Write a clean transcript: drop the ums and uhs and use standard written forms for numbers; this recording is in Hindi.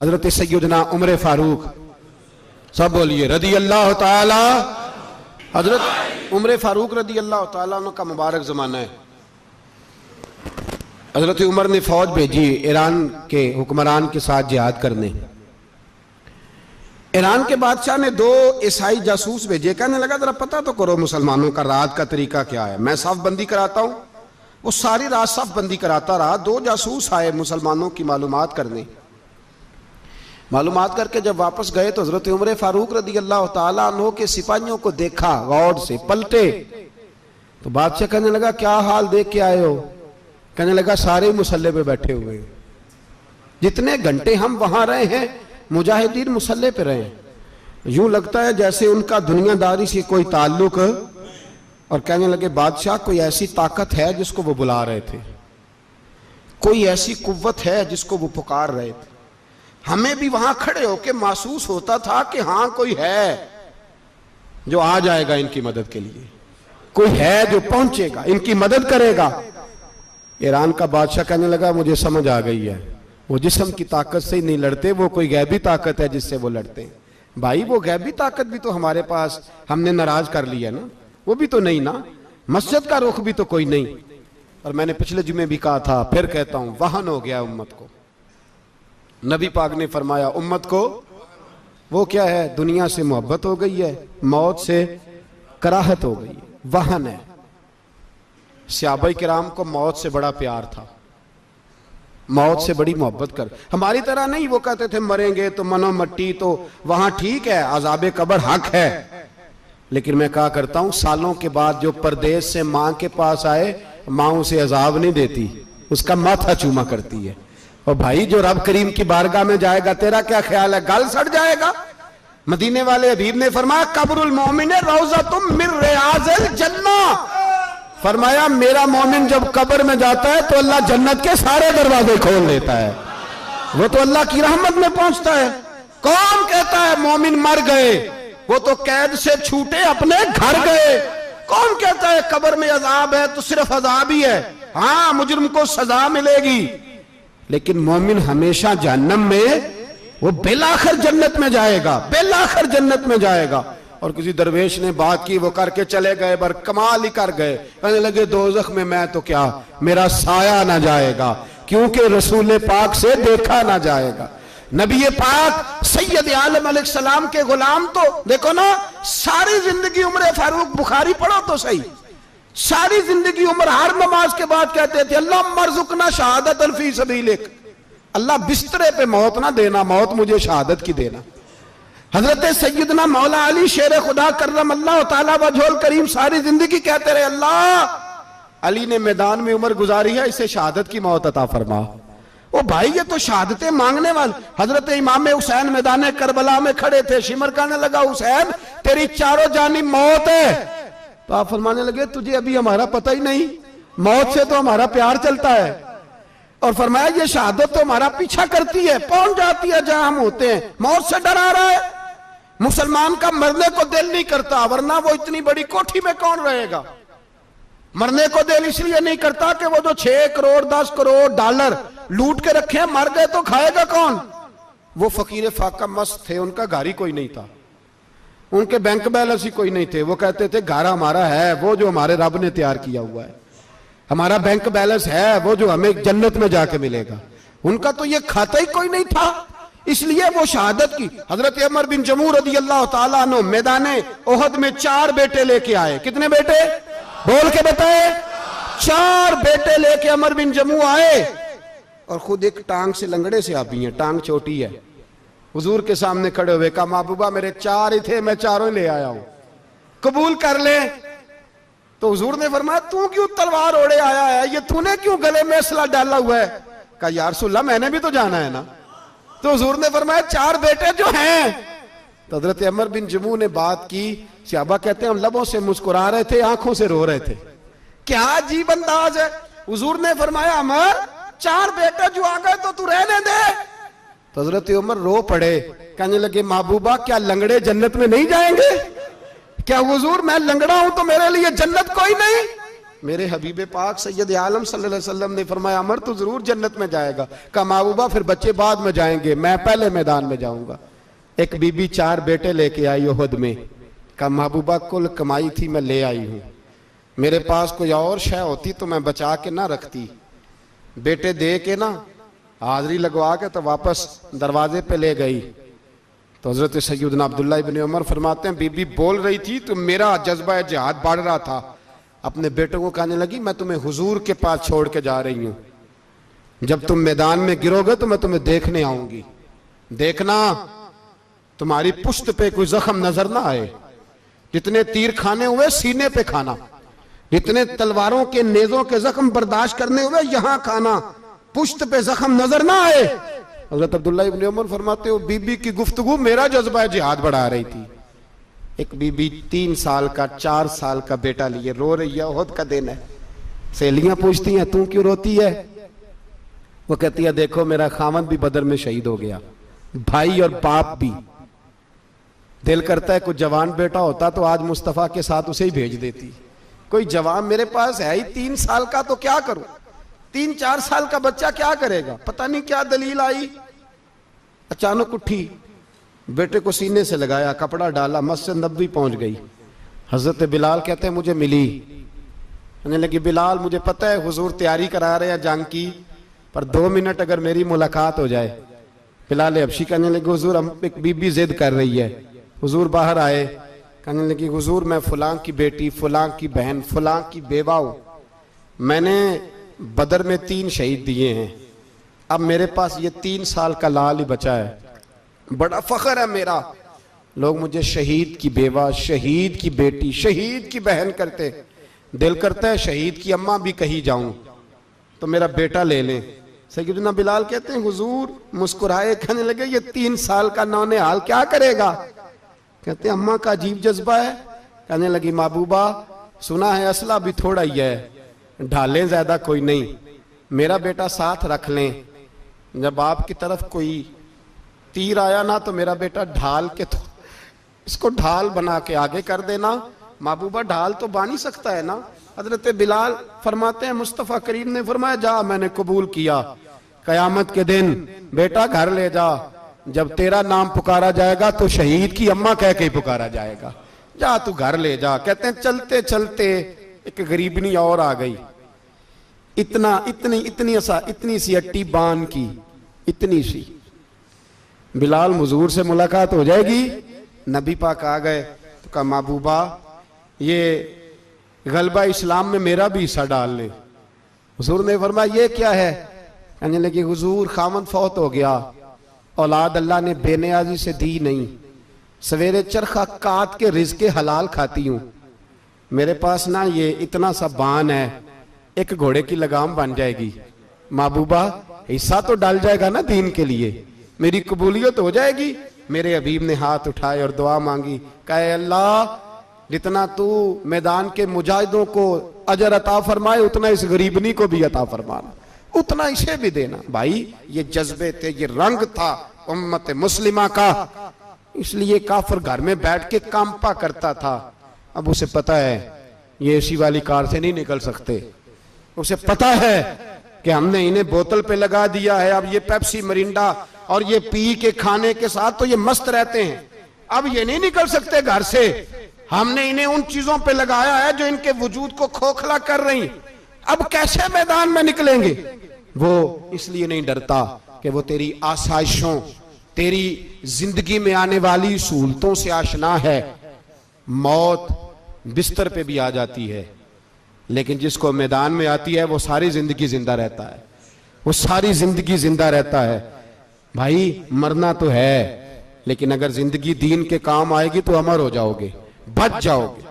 हजरत सैयदना उमर फारूक, सब बोलिए रदी अल्लाह ताला। हजरत उमर फारूक रदी अल्लाह ताला का मुबारक ज़माना है। हजरत उमर ने फौज भेजी ईरान के हुक्मरान के साथ जिहाद करने। ईरान के बादशाह ने 2 ईसाई जासूस भेजे, कहने लगा जरा पता तो करो मुसलमानों का रात का तरीका क्या है, मैं साफ बंदी कराता हूं। वो सारी रात साफ बंदी कराता रहा। 2 जासूस आए मुसलमानों की मालूमात करने। मालूमात करके जब वापस गए तो हजरत उमर फारूक रदी अल्लाह ताला अन्हु के सिपाहियों को देखा, गौर से पलटे तो बादशाह कहने लगा क्या हाल देख के आए हो? कहने लगा सारे मुसल्ले पे बैठे हुए, जितने घंटे हम वहां रहे हैं मुजाहिदीन मुसल्ले पे रहे, यूं लगता है जैसे उनका दुनियादारी से कोई ताल्लुक। और कहने लगे बादशाह कोई ऐसी ताकत है जिसको वो बुला रहे थे, कोई ऐसी कुव्वत है जिसको वो पुकार रहे थे। हमें भी वहां खड़े होकर महसूस होता था कि हाँ कोई है जो आ जाएगा इनकी मदद के लिए, कोई है जो पहुंचेगा इनकी मदद करेगा। ईरान का बादशाह कहने लगा मुझे समझ आ गई है, वो जिस्म की ताकत से ही नहीं लड़ते, वो कोई गैबी ताकत है जिससे वो लड़ते हैं। भाई वो गैबी ताकत भी तो हमारे पास हमने नाराज कर लिया ना, वो भी तो नहीं ना, मस्जिद का रुख भी तो कोई नहीं। और मैंने पिछले जुमे भी कहा था, फिर कहता हूं, वहन हो गया उम्मत को। नबी पाक ने फरमाया उम्मत को वो क्या है, दुनिया से मोहब्बत हो गई है, मौत से कराहत हो गई है, वहन है। सहाबाए किराम को मौत से बड़ा प्यार था, मौत से बड़ी मोहब्बत कर, हमारी तरह नहीं। वो कहते थे मरेंगे तो मनो मट्टी, तो वहां ठीक है, अजाबे कब्र हक है। लेकिन मैं कहा करता हूं सालों के बाद जो परदेश से मां के पास आए, मां उसे अजाब नहीं देती, उसका माथा चूमा करती है। और भाई जो रब करीम की बारगाह में जाएगा, तेरा क्या ख्याल है, गल सड़ जाएगा? मदीने वाले हबीब ने फरमाया कब्रुल मोमिन रौज़तुम मिन रियाज़िल जन्ना, फरमाया मेरा मोमिन जब कब्र में जाता है तो अल्लाह जन्नत के सारे दरवाजे खोल देता है, वो तो अल्लाह की रहमत में पहुंचता है। कौन कहता है मोमिन मर गए, वो तो कैद से छूटे अपने घर गए। कौन कहता है कब्र में अजाब है तो सिर्फ अजाब ही है, हाँ मुजरिम को सजा मिलेगी, लेकिन मोमिन हमेशा जहन्नम में, वो बेलाखिर जन्नत में जाएगा, बेलाखिर जन्नत में जाएगा। और किसी दरवेश ने बात की, वो करके चले गए, बर कमाल ही कर गए, कहने लगे दोज़ख में मैं तो क्या, मेरा साया ना जाएगा, क्योंकि रसूल पाक से देखा ना जाएगा। नबी पाक सैयद आलम अलैहिस्सलाम के गुलाम तो देखो ना, सारी जिंदगी उम्र फारूक, बुखारी पढ़ो तो सही, सारी जिंदगी उम्र हर नमाज के बाद कहते थे अल्लाह मरजुकना शहादतन फी सबीलिक, अल्लाह बिस्तरे पे मौत ना देना, मौत मुझे शहादत की देना। हजरत सैयदना मौला अली शेर खुदा करम अल्लाह ताला वजहुल करीम सारी जिंदगी कहते रहे अल्लाह अली ने मैदान में उम्र गुजारी है, इसे शहादत की मौत अता फरमा। ओ भाई ये तो शहादतें मांगने वाले। हजरत इमाम हुसैन मैदान करबला में खड़े थे, शिमर कहने लगा हुसैन तेरी चारों जानी मौत है, तो आप फरमाने लगे तुझे अभी हमारा पता ही नहीं, मौत से तो हमारा प्यार चलता है। और फरमाया ये शहादत तो हमारा पीछा करती है, पहुंच जाती है जहां हम होते हैं, मौत से डरा रहा है। मुसलमान का मरने को दिल नहीं करता, वरना वो इतनी बड़ी कोठी में कौन रहेगा। मरने को दिल इसलिए नहीं करता कि वो जो 6 करोड़ 10 करोड़ डॉलर लूट के रखे, मर गए तो खाएगा कौन। वो फकीर फाका मस्त थे, उनका घर ही कोई नहीं था, उनके बैंक बैलेंस ही कोई नहीं थे। वो कहते थे घर हमारा है वो जो हमारे रब ने तैयार किया हुआ है, हमारा बैंक बैलेंस है वो जो हमें जन्नत में जाके मिलेगा। उनका तो ये खाता ही कोई नहीं था, इसलिए वो शहादत की। हजरत उमर बिन जमू रदी अल्लाह ताला अन्हु मैदाने ओहद में 4 बेटे लेके आए। कितने बेटे बोल के बताए? 4 बेटे लेके उमर बिन जमू आए, और खुद एक टांग से लंगड़े से आप ही हैं, टांग छोटी है। हुजूर के सामने खड़े हुए कहा महबूबा मेरे 4 ही थे, मैं 4 ही ले आया हूं, कबूल कर ले। तो हुजूर ने फरमाया तू क्यों तलवार ओढ़े आया है, ये तूने क्यों गले में असला डाला हुआ है? कहा या रसूलल्लाह मैंने भी तो जाना है ना। तो हुजूर ने फरमाया 4 बेटे जो हैं। तो हजरत उमर बिन जमू ने बात की, सहाबा कहते हैं हम लबों से मुस्कुरा रहे थे, आंखों से रो रहे थे, क्या अजीब अंदाज है। हुजूर ने फरमाया उमर 4 बेटे जो आ गए तो तू रहने दे। तो हजरत उमर रो पड़े, कहने लगे महबूबा क्या लंगड़े जन्नत में नहीं जाएंगे? क्या हुजूर मैं लंगड़ा हूं तो मेरे लिए जन्नत कोई नहीं? मेरे हबीब पाक सैयद आलम सल्लल्लाहु अलैहि वसल्लम ने फरमाया अमर तो जरूर जन्नत में जाएगा। कहा महबूबा फिर बच्चे बाद में जाएंगे, मैं पहले मैदान में जाऊंगा। एक बीबी 4 बेटे लेके आई उहद में। कहा महबूबा कुल कमाई थी मैं ले आई हूं, मेरे पास कोई और शय होती तो मैं बचा के ना रखती। बेटे दे के ना हाजिरी लगवा के तो वापस दरवाजे पे ले गई। तो हजरत सैयदना अब्दुल्लाह इब्न उमर फरमाते हैं बीबी बोल रही थी तो मेरा जज्बा जिहाद बढ़ रहा था। अपने बेटों को कहने लगी मैं तुम्हें हुजूर के पास छोड़ के जा रही हूं, जब तुम मैदान में गिरोगे तो मैं तुम्हें देखने आऊंगी, देखना तुम्हारी पुश्त पे कोई जख्म नजर ना आए। जितने तीर खाने हुए सीने पे खाना, जितने तलवारों के नेजों के जख्म बर्दाश्त करने हुए यहां खाना, पुश्त पे जख्म नजर ना आए। हजरत अब्दुल्लाह इब्न उमर फरमाते हो बीबी की गुफ्तगू मेरा जज्बा जिहाद बढ़ा रही थी। एक बीबी 3 साल का 4 साल का बेटा लिए रो रही है, ओहद का दिन है। सहेलियां पूछती हैं तू क्यों रोती है? वो कहती है देखो मेरा खामद भी बदर में शहीद हो गया, भाई और बाप भी। दिल करता है कोई जवान बेटा होता तो आज मुस्तफा के साथ उसे ही भेज देती। कोई जवान मेरे पास है ही 3 साल का तो क्या करूं, 3-4 साल का बच्चा क्या करेगा? पता नहीं क्या दलील आई, अचानक उठी, बेटे को सीने से लगाया, कपड़ा डाला, मस्जिद नबवी पहुंच गई। हजरत बिलाल कहते हैं मुझे मिली, कहने लगी बिलाल मुझे पता है हुजूर तैयारी करा रहे हैं जंग की, पर 2 मिनट अगर मेरी मुलाकात हो जाए। बिलाल हबशी कहने लगे हुजूर हम एक बीबी जिद कर रही है। हुजूर बाहर आए, कहने लगी हुजूर मैं फलां की बेटी, फलां की बहन, फलां की बेवा हूं, मैंने बदर में 3 शहीद दिए हैं, अब मेरे पास ये 3 साल का लाल ही बचा है, बड़ा फख्र है मेरा। लोग मुझे शहीद की बेवा, शहीद की बेटी, शहीद की बहन करते, दिल करता है शहीद की अम्मा भी कही जाऊं तो मेरा बेटा ले लें। सैयदना बिलाल कहते हैं हुजूर मुस्कुराए, कहने लगे ये 3 साल का नौनिहाल क्या करेगा? कहते हैं अम्मा का अजीब जज्बा है। कहने लगी महबूबा सुना है असला भी थोड़ा ही है, ढालें ज्यादा कोई नहीं, मेरा बेटा साथ रख लें, जब आपकी तरफ कोई तीर आया ना तो मेरा बेटा ढाल के तो इसको ढाल बना के आगे कर देना। महबूबा ढाल तो बानी सकता है ना। हजरत बिलाल फरमाते हैं मुस्तफ़ा करीम ने फरमाया जा मैंने कबूल किया, कयामत के दिन बेटा घर ले जा, जब तेरा नाम पुकारा जाएगा तो शहीद की अम्मा कह के ही पुकारा जाएगा, जा तू घर ले जा। कहते हैं चलते चलते एक गरीबनी और आ गई, इतनी सी अट्टी बान की, इतनी सी। बिलाल हुजूर से मुलाकात हो जाएगी, नबी पाक आ गए तो कहा महबूबा ये गलबा इस्लाम में मेरा भी हिस्सा डाल ले। हुजूर ने फरमाया ये क्या है? कहने लगे हुजूर खामद फौत हो गया, औलाद अल्लाह ने बेनियाजी से दी नहीं, सवेरे चरखा काट के रिज़्क़े हलाल खाती हूं, मेरे पास ना ये इतना सा बान है, एक घोड़े की लगाम बन जाएगी, महबूबा हिस्सा तो डाल जाएगा ना दीन के लिए, मेरी कबूलियत हो जाएगी। मेरे हबीब ने हाथ उठाए और दुआ मांगी, कहे अल्लाह जितना तू मैदान के मुजाहिदों को अजर अता फरमाए उतना इस गरीबनी को भी अता फरमाना, उतना इसे भी देना। भाई ये जज्बे थे, ये रंग था उम्मत मुस्लिमा का, इसलिए काफिर घर में बैठ के कांपा करता था। अब उसे पता है ये एसी वाली कार से नहीं निकल सकते, उसे पता है कि हमने इन्हें बोतल पे लगा दिया है, अब ये पेप्सी मरिंडा और ये पी के खाने के साथ तो ये मस्त रहते हैं, अब ये नहीं निकल सकते घर से, हमने इन्हें उन चीजों पे लगाया है जो इनके वजूद को खोखला कर रही, अब कैसे मैदान में निकलेंगे? वो इसलिए नहीं डरता कि वो तेरी आसाइशों, तेरी जिंदगी में आने वाली सहूलतों से आशना है। मौत बिस्तर पे भी आ जाती है, लेकिन जिसको मैदान में आती है वो सारी जिंदगी जिंदा रहता है, वो सारी जिंदगी जिंदा रहता है। भाई मरना तो है, लेकिन अगर जिंदगी दीन के काम आएगी तो अमर हो जाओगे, बच जाओगे।